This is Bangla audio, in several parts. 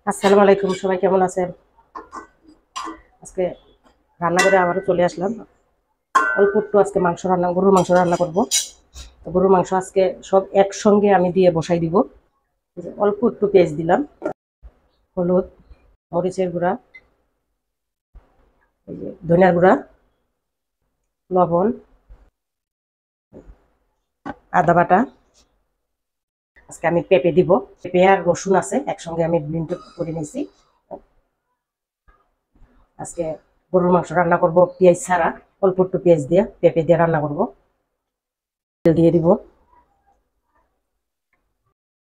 আসসালামু আলাইকুম, সবাই কেমন আছেন? আজকে রান্না করে আবারও চলে আসলাম। অল্প একটু আজকে গরুর মাংস রান্না করব। তো গরুর মাংস আজকে সব একসঙ্গে আমি দিয়ে বসাই দিব। এই যে অল্প একটু পেঁয়াজ দিলাম, হলুদ, মরিচের গুঁড়া, এই যে ধনিয়ার গুঁড়া, লবণ, আদা বাটা। আজকে আমি পেঁপে দিব। পেঁপে আর রসুন আছে একসঙ্গে আমি ব্লেন্ড করে নিয়েছি। আজকে গরুর মাংস রান্না করব পেঁয়াজ ছাড়া, অল্প একটু পেঁয়াজ দিয়ে পেঁপে দিয়ে রান্না করব। তেল দিয়ে দিব।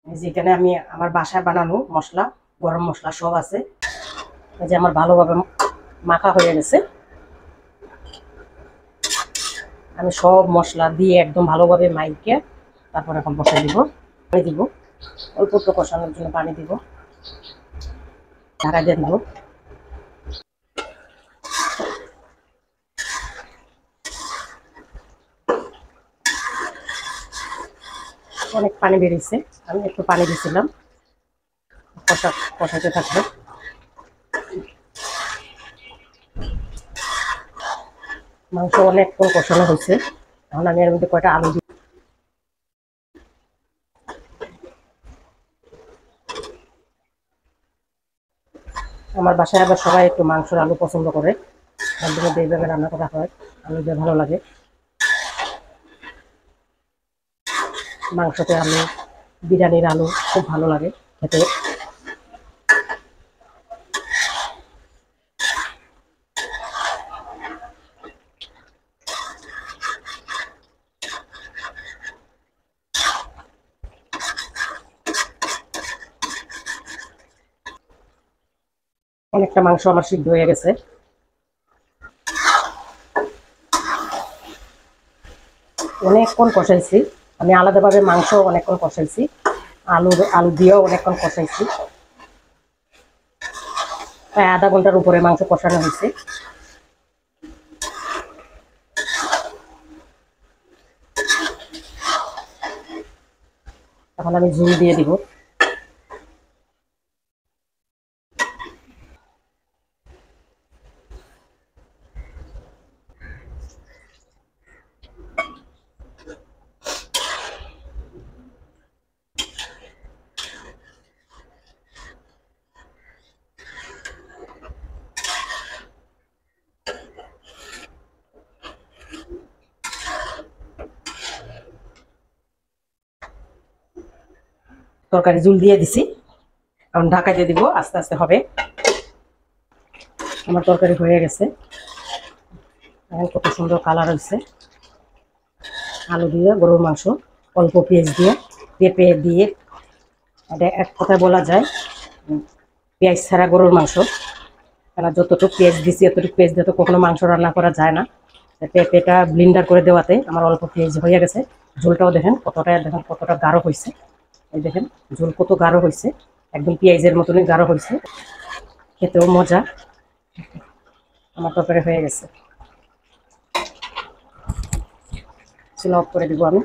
যেখানে আমি আমার বাসায় বানানো মশলা, গরম মশলা সব আছে। এই যে আমার ভালোভাবে মাখা হয়ে গেছে। আমি সব মশলা দিয়ে একদম ভালোভাবে মাইকে তারপর এখন বসাই দিব। পানি দিব, অল্প একটু কষানোর জন্য পানি দিব, ঢাকা দিয়ে দিব। অনেক পানি বেরিয়েছে, আমি একটু পানি দিয়েছিলাম। কষাতে থাকবে। মাংস অনেকক্ষণ কষানো হয়েছে। এখন আমি এর মধ্যে কয়টা আলু দিই। আমার বাসায় আবার সবাই একটু মাংসর আলু পছন্দ করে, তার মধ্যে এইভাবে রান্না করা হয়। আলু দিয়ে ভালো লাগে। মাংসতে আলু, বিরিয়ানির আলু খুব ভালো লাগে খেতে। অনেকটা মাংস আমার সিদ্ধ হয়ে গেছে। অনেকক্ষণ কষাইছি আমি, আলাদাভাবে মাংস অনেকক্ষণ কষাইছি, আলু দিয়েও অনেকক্ষণ কষাইছি। প্রায় আধা ঘন্টার উপরে মাংস কষানো হয়েছে। এখন আমি ঝুল দিয়ে দিব। তরকারি ঝুল দিয়ে দিছি, এখন ঢাকা দিয়ে দিব, আস্তে আস্তে হবে। আমার তরকারি হয়ে গেছে। এখন কত সুন্দর কালার হয়েছে। আলু দিয়ে গরুর মাংস, অল্প পেঁয়াজ দিয়ে, পেঁপে দিয়ে, এটা এক কথায় বলা যায় পেঁয়াজ ছাড়া গরুর মাংস। কেন যতটুকু পেঁয়াজ দিছি এতটুকু পেঁয়াজ দিয়ে তো কখনো মাংস রান্না করা যায় না। পেঁপেটা ব্লিন্ডার করে দেওয়াতে আমার অল্প পেঁয়াজ হয়ে গেছে। ঝোলটাও দেখেন কতটা গাঢ় হয়েছে। এই দেখেন ঝোল কত গাঢ় হয়েছে, একদম পেঁয়াজের মতনই গাঢ় হয়েছে। খেতেও মজা। আমার তরকারি হয়ে গেছে, চুলা অফ করে দিব আমি।